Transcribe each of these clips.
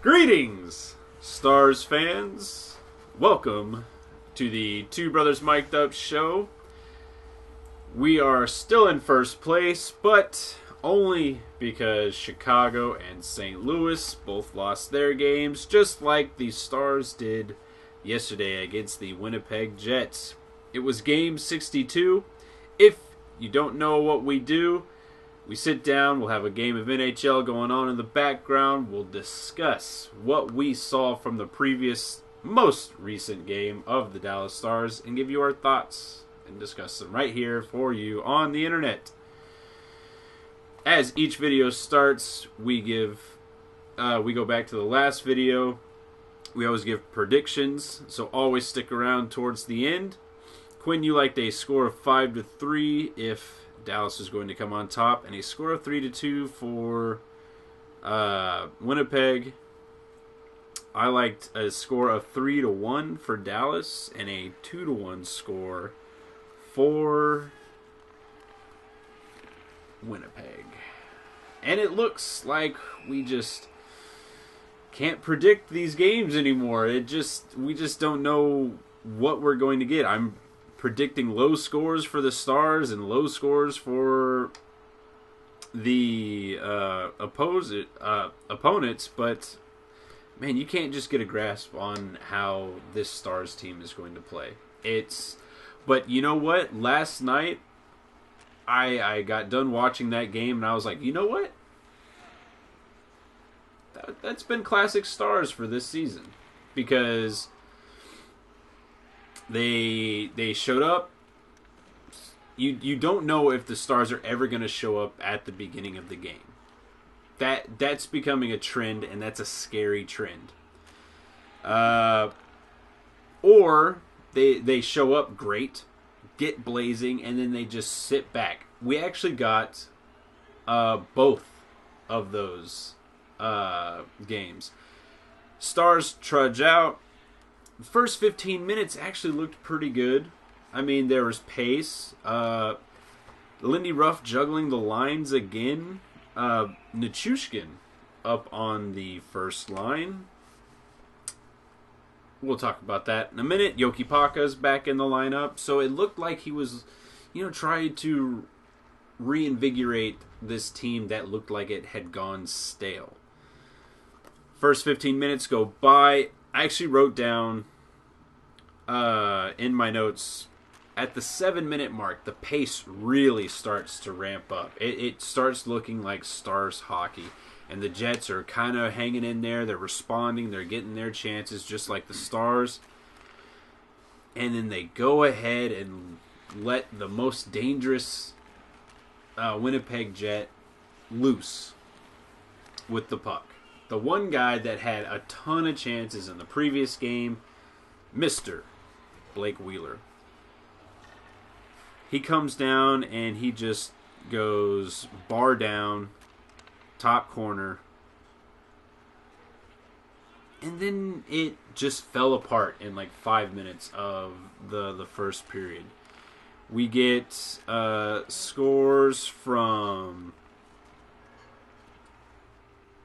Greetings, Stars fans. Welcome to the Two Brothers Mic'd Up show. We are still in first place, but only because Chicago and St. Louis both lost their games, just like the Stars did yesterday against the Winnipeg Jets. It was game 62. If you don't know what we do, we sit down, we'll have a game of NHL going on in the background. We'll discuss what we saw from the most recent game of the Dallas Stars and give you our thoughts and discuss them right here for you on the internet. As each video starts, we go back to the last video. We always give predictions, so always stick around towards the end. Quinn, you liked a score of 5-3 if Dallas is going to come on top, and a score of 3-2 for Winnipeg. I liked a score of 3-1 for Dallas and a 2-1 score for Winnipeg. And it looks like we just can't predict these games anymore. We just don't know what we're going to get. I'm predicting low scores for the Stars and low scores for the opponents, but man, you can't just get a grasp on how this Stars team is going to play. But you know what? Last night, I got done watching that game, and I was like, you know what? That's been classic Stars for this season, because they showed up. You don't know if the Stars are ever going to show up at the beginning of the game. That's becoming a trend, and that's a scary trend. Or they show up great, get blazing, and then they just sit back. We actually got both of those games. Stars trudge out. The first 15 minutes actually looked pretty good. I mean, there was pace. Lindy Ruff juggling the lines again. Nichushkin up on the first line. We'll talk about that in a minute. Yoki Paka's back in the lineup. So it looked like he was, trying to reinvigorate this team that looked like it had gone stale. First 15 minutes go by. I actually wrote down in my notes, at the 7-minute mark, the pace really starts to ramp up. It starts looking like Stars hockey, and the Jets are kind of hanging in there. They're responding. They're getting their chances just like the Stars. And then they go ahead and let the most dangerous Winnipeg Jet loose with the puck. The one guy that had a ton of chances in the previous game, Mr. Blake Wheeler. He comes down and he just goes bar down, top corner. And then it just fell apart in like 5 minutes of the first period. We get scores from,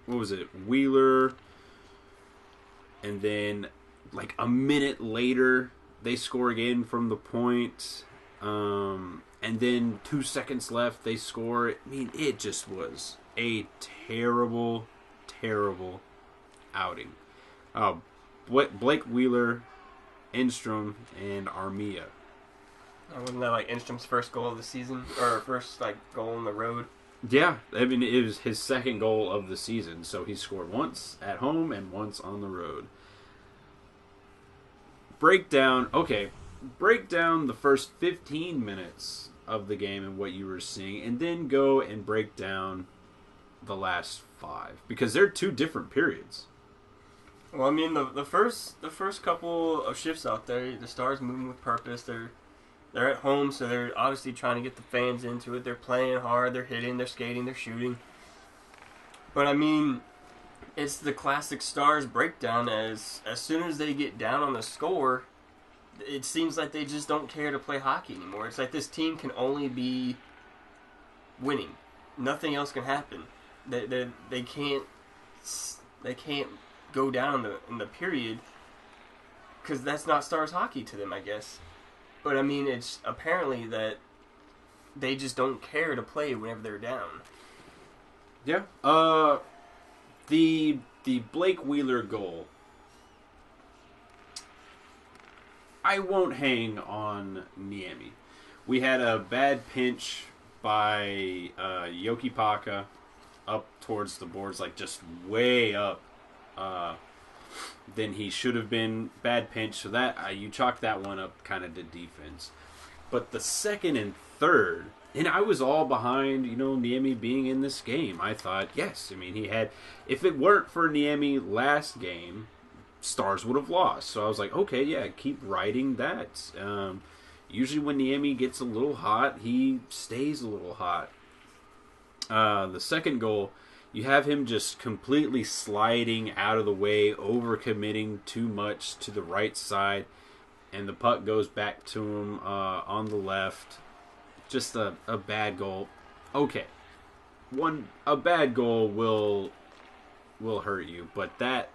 what was it, Wheeler, and then like a minute later they score again from the point, and then 2 seconds left they score. I mean, it just was a terrible outing. Blake Wheeler, Enstrom, and Armia. Wasn't that like Enstrom's first goal of the season, or first goal on the road? Yeah, I mean, it was his second goal of the season, so he scored once at home and once on the road. Break down the first 15 minutes of the game and what you were seeing, and then go and break down the last 5, because they're 2 different periods. Well, I mean, the first couple of shifts out there, the Stars moving with purpose. They're at home, so they're obviously trying to get the fans into it. They're playing hard, they're hitting, they're skating, they're shooting. But I mean, it's the classic Stars breakdown. As soon as they get down on the score, it seems like they just don't care to play hockey anymore. It's like this team can only be winning. Nothing else can happen. They can't go down in the period, because that's not Stars hockey to them, I guess. But I mean, it's apparently that they just don't care to play whenever they're down. Yeah. The Blake Wheeler goal, I won't hang on Niemi. We had a bad pinch by Yoki Paka up towards the boards, like just way up. Then he should have been. Bad pinch, so that you chalk that one up kind of to defense. But the second and third, and I was all behind, Niemi being in this game. I thought, yes, I mean, he had. If it weren't for Niemi last game, Stars would have lost. So I was like, okay, yeah, keep riding that. Usually when Niemi gets a little hot, he stays a little hot. The second goal, you have him just completely sliding out of the way, overcommitting too much to the right side, and the puck goes back to him on the left. Just a bad goal. Okay, a bad goal will hurt you, but that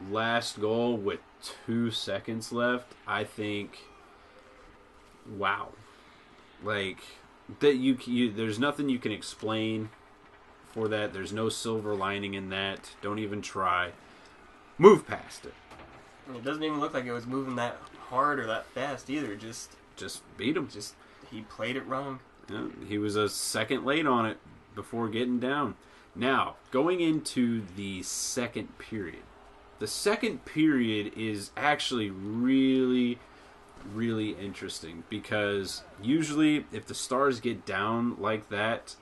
last goal with 2 seconds left, I think, wow, like that you there's nothing you can explain for that. There's no silver lining in that. Don't even try. Move past it. It doesn't even look like it was moving that hard or that fast either. Just beat him. He played it wrong. Yeah, he was a second late on it before getting down. Now, going into the second period. The second period is actually really, really interesting because usually if the Stars get down like that,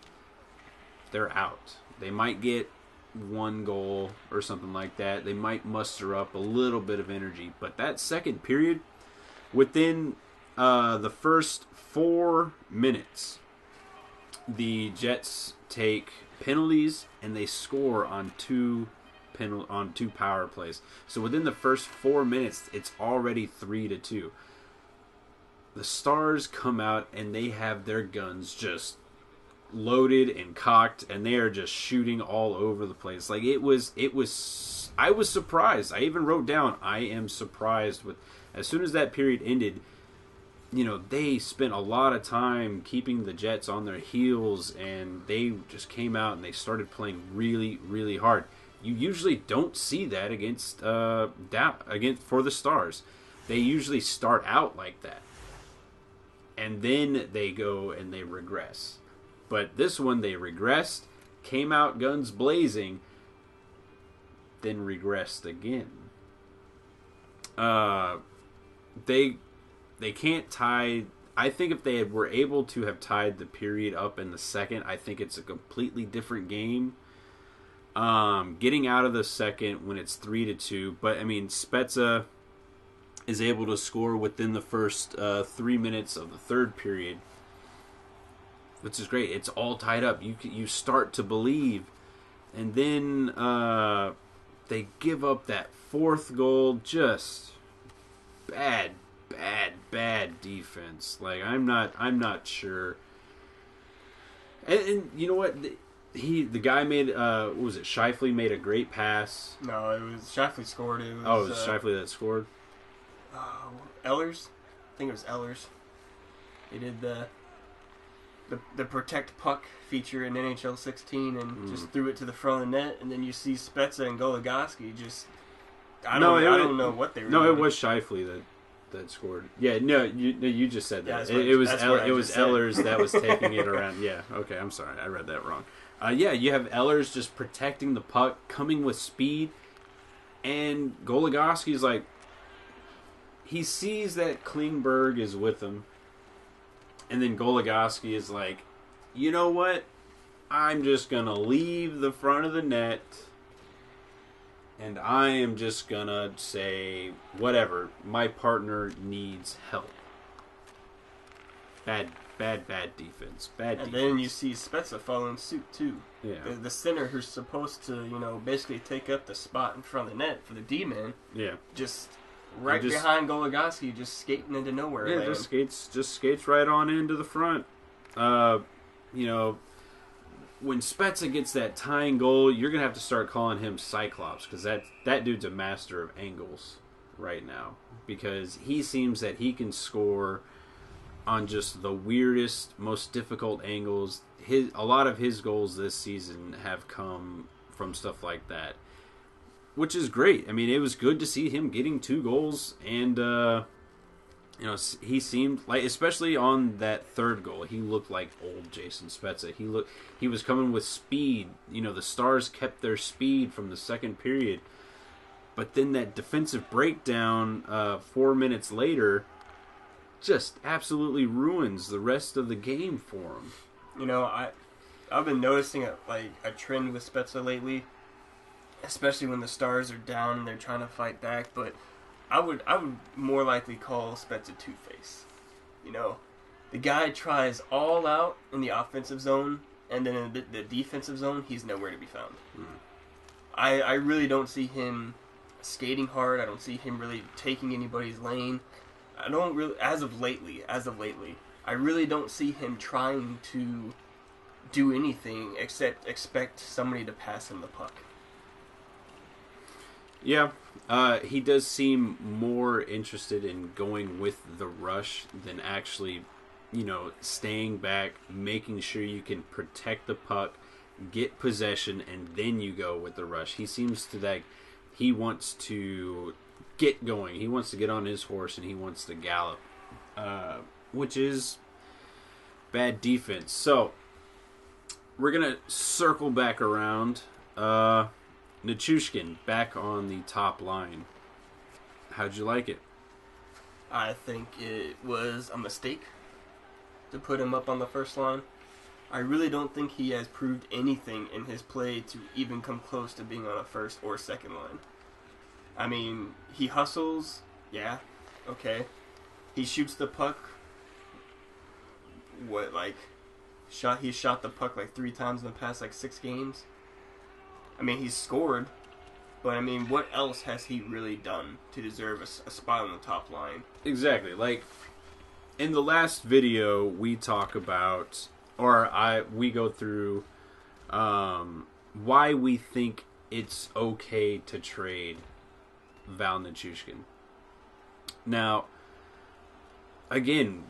they're out. They might get 1 goal or something like that. They might muster up a little bit of energy. But that second period, within the first 4 minutes, the Jets take penalties and they score on 2 power plays. So within the first 4 minutes, it's already 3-2. The Stars come out and they have their guns just loaded and cocked, and they are just shooting all over the place. Like it was. I was surprised. I even wrote down, I am surprised with. As soon as that period ended, they spent a lot of time keeping the Jets on their heels, and they just came out and they started playing really, really hard. You usually don't see that against for the Stars. They usually start out like that, and then they go and they regress. But this one, they regressed, came out guns blazing, then regressed again. They can't tie. I think if they were able to have tied the period up in the second, I think it's a completely different game. Getting out of the second when it's 3-2, but I mean Spezza is able to score within the first 3 minutes of the third period, which is great. It's all tied up. You start to believe, and then they give up that 4th goal. Just bad defense. Like I'm not sure. And you know what? The guy made what was it? Scheifele made a great pass. No, it was Scheifele scored. It was Scheifele that scored. Ehlers, I think it was Ehlers. They did the protect puck feature in NHL 16 and just threw it to the front of the net, and then you see Spezza and Goligoski just. I don't know what they were doing. No, it was Scheifele that scored. Yeah, no, you just said that. Yeah, it was Ehlers that was taking it around. Yeah, okay, I'm sorry, I read that wrong. Yeah, you have Ehlers just protecting the puck, coming with speed, and Goligoski's like, he sees that Klingberg is with him, and then Goligoski is like, you know what? I'm just going to leave the front of the net, and I am just going to say, whatever, my partner needs help. Bad defense. And then you see Spezza following suit, too. Yeah. The center who's supposed to, basically take up the spot in front of the net for the D-man. Yeah. Just behind Goligoski, just skating into nowhere. Yeah, just skates right on into the front. when Spezza gets that tying goal, you're going to have to start calling him Cyclops, because that dude's a master of angles right now, because he seems that he can score on just the weirdest, most difficult angles. A lot of his goals this season have come from stuff like that, which is great. I mean, it was good to see him getting 2 goals, and he seemed like, especially on that third goal, he looked like old Jason Spezza. He was coming with speed. The Stars kept their speed from the second period, but then that defensive breakdown 4 minutes later just absolutely ruins the rest of the game for him. I've been noticing a trend with Spezza lately, especially when the Stars are down and they're trying to fight back. But I would more likely call Spezza two-face. The guy tries all out in the offensive zone, and then in the defensive zone, he's nowhere to be found. I really don't see him skating hard. I don't see him really taking anybody's lane. I don't really, as of lately, I really don't see him trying to do anything except expect somebody to pass him the puck. Yeah, he does seem more interested in going with the rush than actually, staying back, making sure you can protect the puck, get possession, and then you go with the rush. He seems to he wants to get going. He wants to get on his horse and he wants to gallop, which is bad defense. So we're gonna circle back around. Nichushkin back on the top line. How'd you like it? I think it was a mistake to put him up on the first line. I really don't think he has proved anything in his play to even come close to being on a first or second line. I mean, he hustles, yeah, okay. He shoots the puck. He shot the puck 3 times in the past 6 games. I mean, he's scored, but I mean, what else has he really done to deserve a spot on the top line? Exactly. In the last video, we talk about, we go through why we think it's okay to trade Val Nichushkin. Now, again,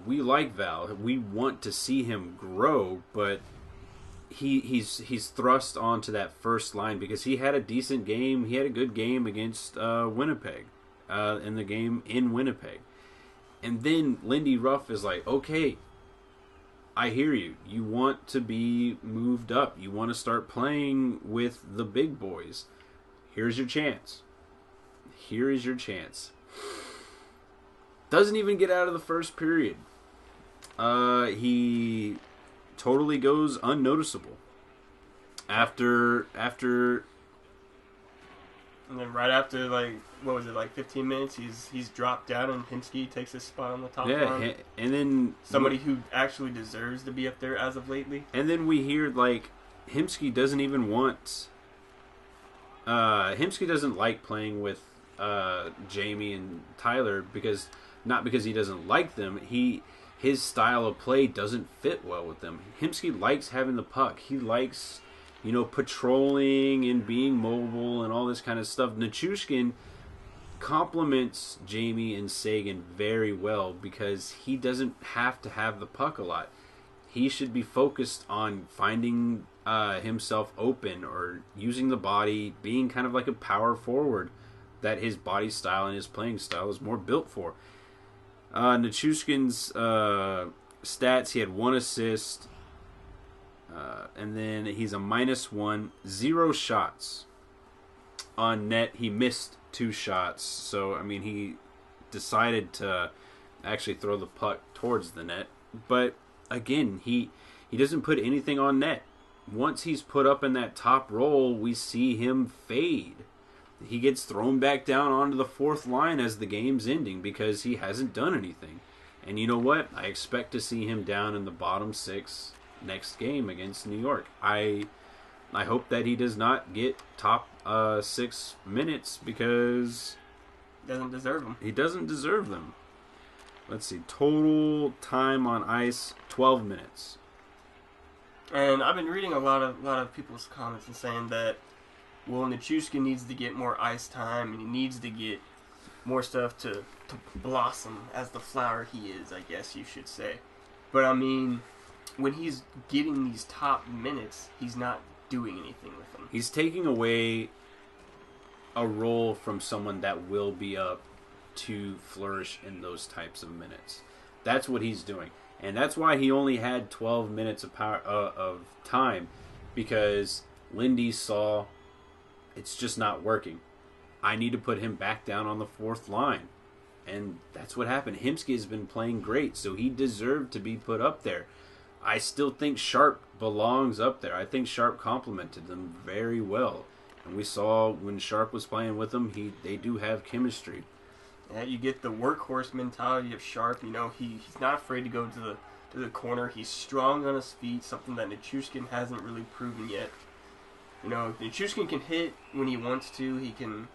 we like Val. We want to see him grow, but he's thrust onto that first line because he had a decent game. He had a good game against Winnipeg in the game in Winnipeg. And then Lindy Ruff is like, okay, I hear you. You want to be moved up. You want to start playing with the big boys. Here's your chance. Here is your chance. Doesn't even get out of the first period. He totally goes unnoticeable. After and then right after 15 minutes, he's dropped down and Hemsky takes his spot on the top line. And then somebody who actually deserves to be up there as of lately. And then we hear Hemsky doesn't even want. Hemsky doesn't like playing with Jamie and Tyler not because he doesn't like them. His style of play doesn't fit well with them. Hemsky likes having the puck. He likes, patrolling and being mobile and all this kind of stuff. Nichushkin complements Jamie and Sagan very well because he doesn't have to have the puck a lot. He should be focused on finding himself open or using the body, being kind of like a power forward that his body style and his playing style is more built for. Nichushkin's stats, he had 1 assist, and then he's a -1, 0 shots on net. He missed 2 shots, so I mean he decided to actually throw the puck towards the net. But again, he doesn't put anything on net. Once he's put up in that top role, we see him fade. He gets thrown back down onto the 4th line as the game's ending because he hasn't done anything. And you know what? I expect to see him down in the bottom 6 next game against New York. I hope that he does not get top 6 minutes because doesn't deserve them. He doesn't deserve them. Let's see. Total time on ice, 12 minutes. And I've been reading a lot of people's comments and saying that, well, Nichushkin needs to get more ice time and he needs to get more stuff to blossom as the flower he is, I guess you should say. But I mean, when he's getting these top minutes, he's not doing anything with them. He's taking away a role from someone that will be up to flourish in those types of minutes. That's what he's doing. And that's why he only had 12 minutes of time, because Lindy saw it's just not working. I need to put him back down on the fourth line. And that's what happened. Hemsky has been playing great, so he deserved to be put up there. I still think Sharp belongs up there. I think Sharp complimented them very well. And we saw when Sharp was playing with them, they do have chemistry. Yeah, you get the workhorse mentality of Sharp. You know, he's not afraid to go to the corner. He's strong on his feet, something that Nichushkin hasn't really proven yet. You know, Nichushkin can hit when he wants to. He can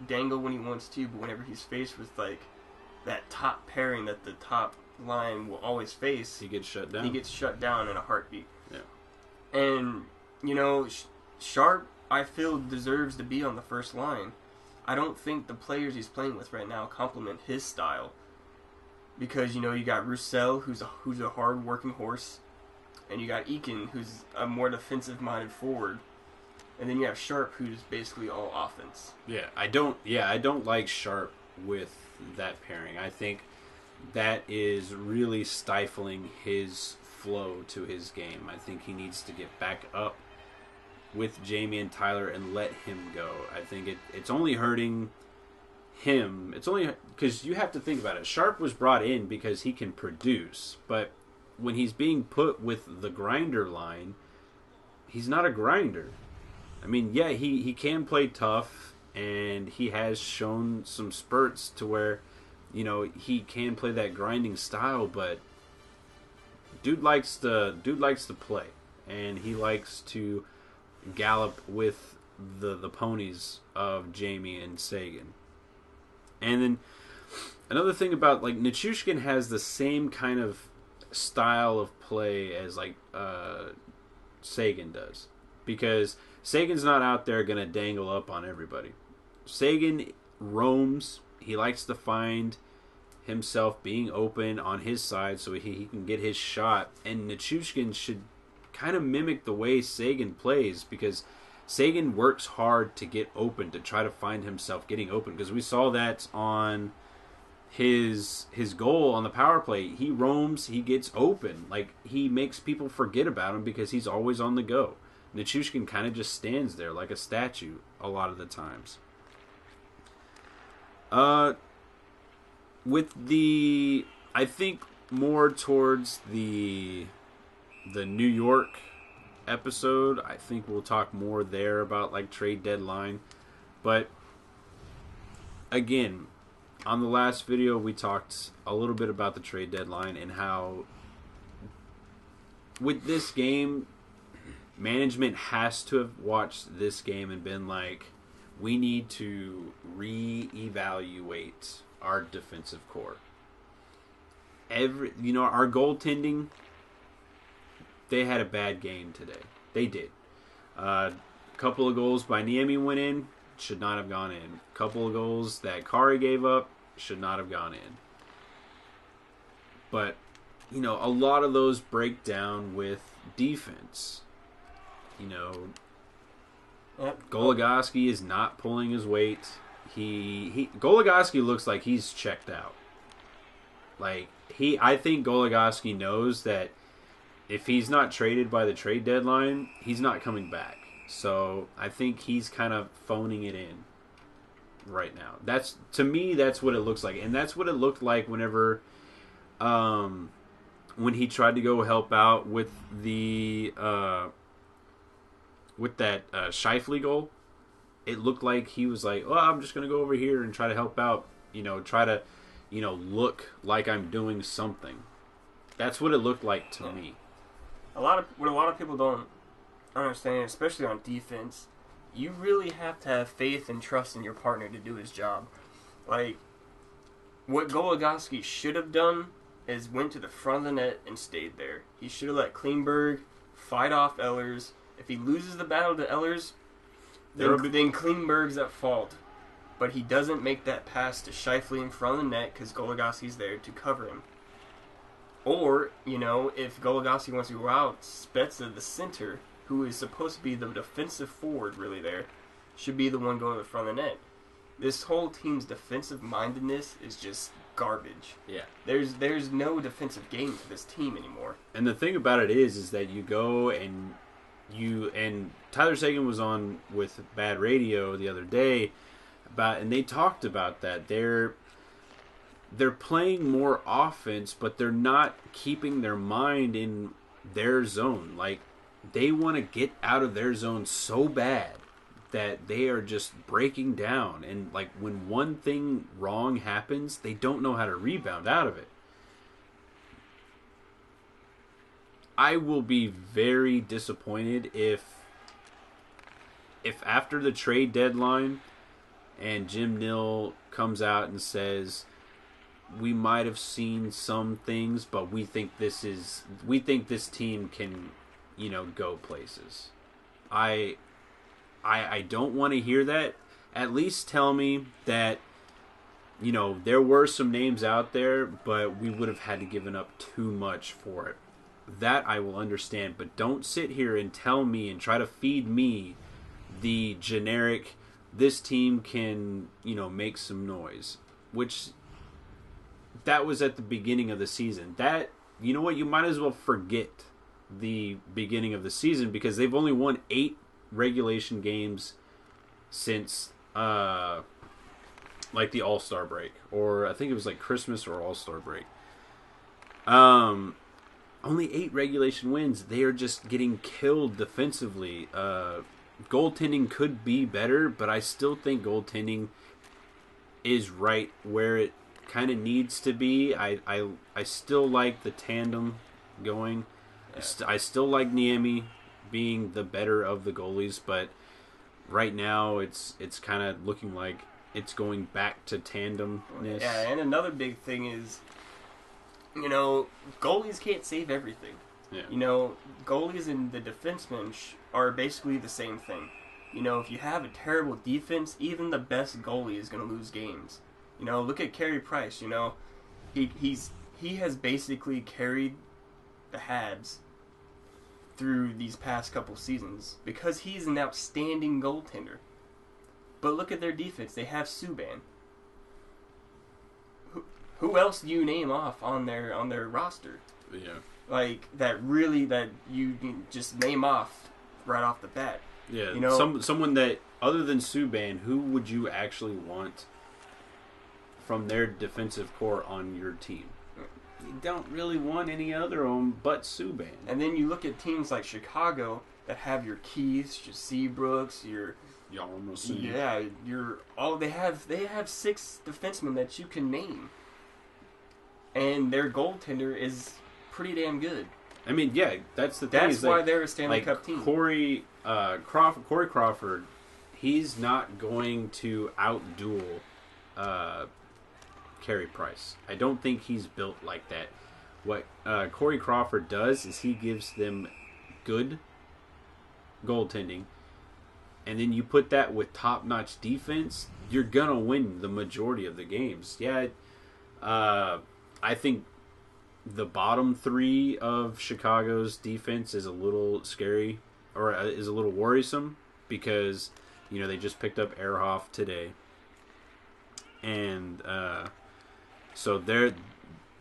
dangle when he wants to. But whenever he's faced with, like, that top pairing that the top line will always face, he gets shut down. He gets shut down in a heartbeat. Yeah. And, you know, Sharp, I feel, deserves to be on the first line. I don't think the players he's playing with right now complement his style. Because, you know, you got Roussel, who's a hard-working horse. And you got Eakin, who's a more defensive-minded forward. And then you have Sharp, who's basically all offense. Yeah, I don't like Sharp with that pairing. I think that is really stifling his flow to his game. I think he needs to get back up with Jamie and Tyler and let him go. I think it's only hurting him. It's only because you have to think about it. Sharp was brought in because he can produce, but when he's being put with the grinder line, he's not a grinder. I mean, yeah, he can play tough, and he has shown some spurts to where, you know, he can play that grinding style, but dude likes to play, and he likes to gallop with the ponies of Jamie and Sagan. And then another thing about, like, Nichushkin has the same kind of style of play as, like, Sagan does, because Sagan's not out there going to dangle up on everybody. Sagan roams. He likes to find himself being open on his side so he can get his shot. And Nichushkin should kind of mimic the way Sagan plays, because Sagan works hard to get open, to try to find himself getting open. Because we saw that on his goal on the power play. He roams, he gets open. Like, he makes people forget about him because he's always on the go. Nichushkin kind of just stands there like a statue a lot of the times. I think more towards the New York episode, I think we'll talk more there about, like, trade deadline. But again, on the last video, we talked a little bit about the trade deadline and how with this game, management has to have watched this game and been like, we need to reevaluate our defensive core. Our goaltending, they had a bad game today. They did. A couple of goals by Niemi went in, should not have gone in. A couple of goals that Kari gave up should not have gone in. But, you know, a lot of those break down with defense. You know, Yep. Goligoski is not pulling his weight. Goligoski looks like he's checked out. Like, I think Goligoski knows that if he's not traded by the trade deadline, he's not coming back. So I think he's kind of phoning it in right now. To me, that's what it looks like, and that's what it looked like whenever, when he tried to go help out with that Scheifele goal. It looked like he was like, "Oh, I'm just going to go over here and try to help out, try to, look like I'm doing something." That's what it looked like to me. What a lot of people don't understand, especially on defense, you really have to have faith and trust in your partner to do his job. Like, what Goligoski should have done is went to the front of the net and stayed there. He should have let Klingberg fight off Ehlers. If he loses the battle to Ehlers, then Klingberg's at fault. But he doesn't make that pass to Scheifele in front of the net because Goligoski's there to cover him. Or, if Goligoski wants to go out, Spezza, the center, who is supposed to be the defensive forward really there, should be the one going to the front of the net. This whole team's defensive mindedness is just garbage. Yeah. There's no defensive game to this team anymore. And the thing about it is that you go and Tyler Seguin was on with Bad Radio the other day and they talked about that. They're playing more offense, but they're not keeping their mind in their zone. Like, they want to get out of their zone so bad that they are just breaking down. And, like, when one thing wrong happens, they don't know how to rebound out of it. I will be very disappointed if after the trade deadline and Jim Nill comes out and says, we might have seen some things, but we think this team can, go places. I don't want to hear that. At least tell me that, there were some names out there, but we would have had to given up too much for it. That I will understand, but don't sit here and tell me and try to feed me the generic, this team can, make some noise, which that was at the beginning of the season. That, you know what, you might as well forget the beginning of the season because they've only won 8 regulation games since like the All-Star break, or I think it was like Christmas or All-Star break. Only 8 regulation wins. They are just getting killed defensively. Goaltending could be better, but I still think goaltending is right where it kind of needs to be. I still like the tandem going. Yeah. I still like Niemi being the better of the goalies, but right now it's kind of looking like it's going back to tandemness. Yeah, and another big thing is, goalies can't save everything. Yeah. Goalies and the defensemen are basically the same thing. If you have a terrible defense, even the best goalie is going to lose games. Look at Carey Price. He has basically carried the Habs through these past couple seasons because he's an outstanding goaltender. But look at their defense. They have Subban. Who else do you name off on their roster? Yeah. Like that you just name off right off the bat. Yeah. Someone that other than Subban, who would you actually want from their defensive core on your team? You don't really want any other one but Subban. And then you look at teams like Chicago that have your Keiths, your Seabrooks, your Yarmouth. Yeah, they have 6 defensemen that you can name. And their goaltender is pretty damn good. I mean, yeah, that's the thing. That's why they're a Stanley Cup team. Corey Crawford, he's not going to outduel Carey Price. I don't think he's built like that. What Corey Crawford does is he gives them good goaltending, and then you put that with top-notch defense, you're gonna win the majority of the games. Yeah, I think the bottom 3 of Chicago's defense is a little scary, or is a little worrisome, because they just picked up Ehrhoff today, and so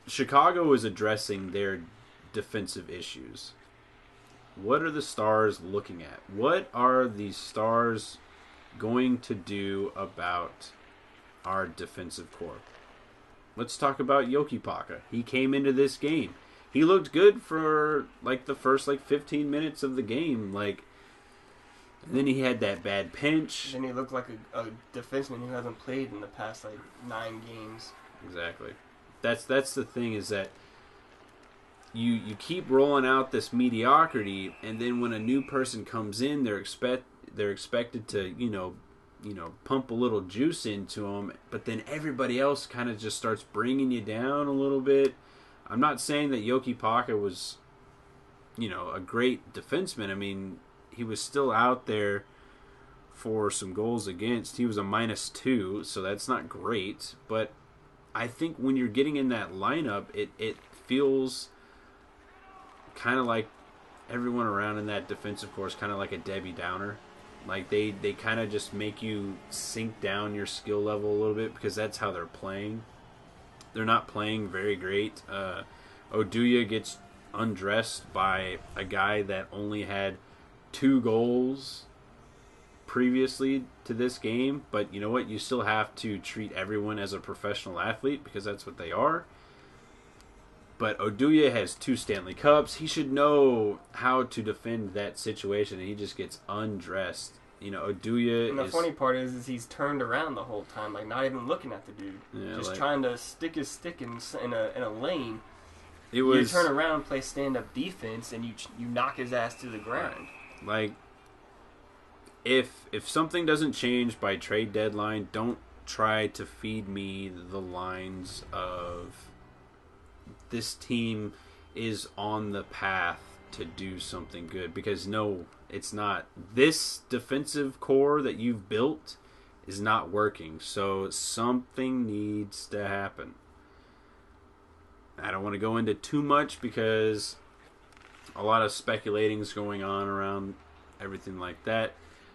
Chicago is addressing their defensive issues. What are the Stars looking at? What are the Stars going to do about our defensive core? Let's talk about Jokipaka. He came into this game. He looked good for the first 15 minutes of the game. And then he had that bad pinch. Then he looked like a defenseman who hasn't played in the past 9 games. Exactly. That's the thing, is that you keep rolling out this mediocrity, and then when a new person comes in, they're expected to pump a little juice into them, but then everybody else kind of just starts bringing you down a little bit. I'm not saying that Jokipaka was a great defenseman. I mean, he was still out there for some goals against. He was a -2, so that's not great. But I think when you're getting in that lineup, it feels kind of like everyone around in that defensive core is kind of like a Debbie Downer. Like they kind of just make you sink down your skill level a little bit because that's how they're playing. They're not playing very great. Oduya gets undressed by a guy that only had 2 goals previously to this game, but you know what? You still have to treat everyone as a professional athlete because that's what they are. But Oduya has 2 Stanley Cups. He should know how to defend that situation, and he just gets undressed. Oduya. And the funny part is he's turned around the whole time, like not even looking at the dude, just trying to stick his stick in a lane. You turn around, play stand-up defense, and you knock his ass to the ground. Like, if something doesn't change by trade deadline, don't try to feed me the lines of this team is on the path to do something good, because no, it's not. This defensive core that you've built is not working, so something needs to happen. I don't want to go into too much because a lot of speculating is going on around everything like that.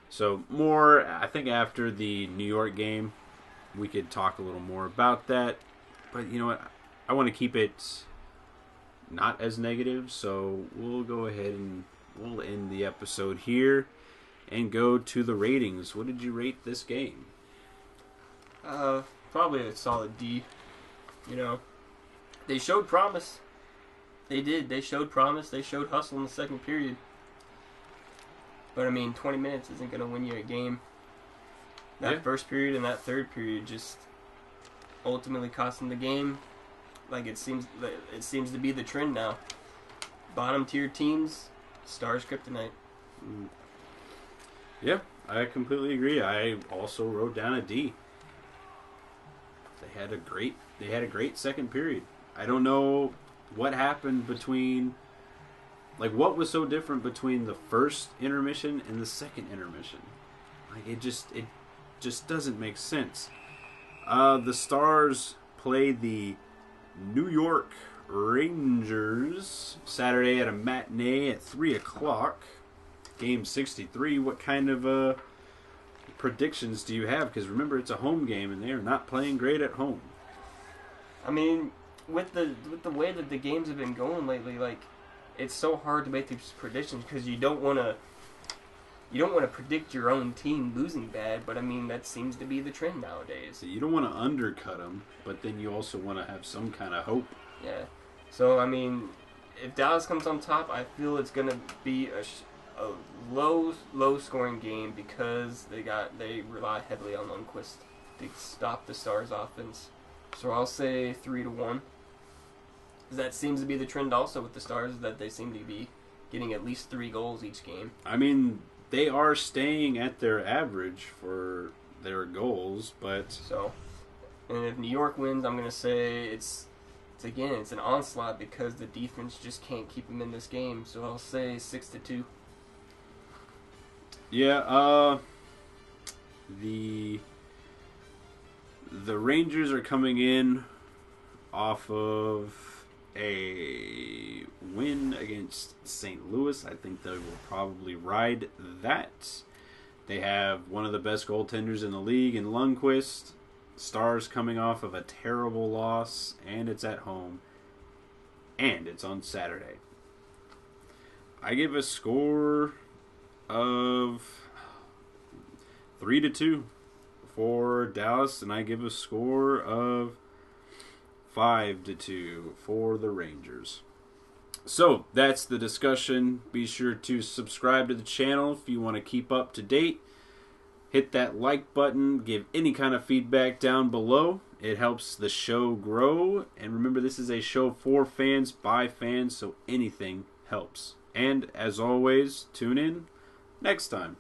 So more, I think after the New York game, we could talk a little more about that. But you know what? I want to keep it not as negative, so we'll go ahead and we'll end the episode here and go to the ratings. What did you rate this game? Probably a solid D. They showed promise. They did. They showed promise. They showed hustle in the second period. But, 20 minutes isn't going to win you a game. That first period and that third period just ultimately cost them the game. Like, it seems to be the trend now. Bottom-tier teams, Stars kryptonite. Yeah, I completely agree. I also wrote down a D. They had a great second period. I don't know what happened between, what was so different between the first intermission and the second intermission. It just doesn't make sense. The Stars played the New York Rangers Saturday at a matinee at 3 o'clock. Game 63. What kind of predictions do you have? Because remember, it's a home game, and they are not playing great at home. With the way that the games have been going lately, it's so hard to make these predictions because you don't want to predict your own team losing bad, but that seems to be the trend nowadays. So you don't want to undercut them, but then you also want to have some kind of hope. Yeah. So if Dallas comes on top, I feel it's gonna be a low scoring game because they rely heavily on Lundqvist to stop the Stars' offense. So I'll say 3-1. That seems to be the trend also with the Stars, that they seem to be getting at least 3 goals each game. They are staying at their average for their goals, but... And if New York wins, I'm going to say it's an onslaught because the defense just can't keep them in this game. So I'll say 6-2. Yeah, the Rangers are coming in off of a win against St. Louis. I think they will probably ride that. They have one of the best goaltenders in the league in Lundqvist. Stars coming off of a terrible loss, and it's at home, and it's on Saturday. I give a score of 3-2 for Dallas, and I give a score of 5-2 for the Rangers. So that's the discussion. Be sure to subscribe to the channel if you want to keep up to date. Hit that like button. Give any kind of feedback down below. It helps the show grow. And remember, this is a show for fans, by fans, so anything helps. And as always, tune in next time.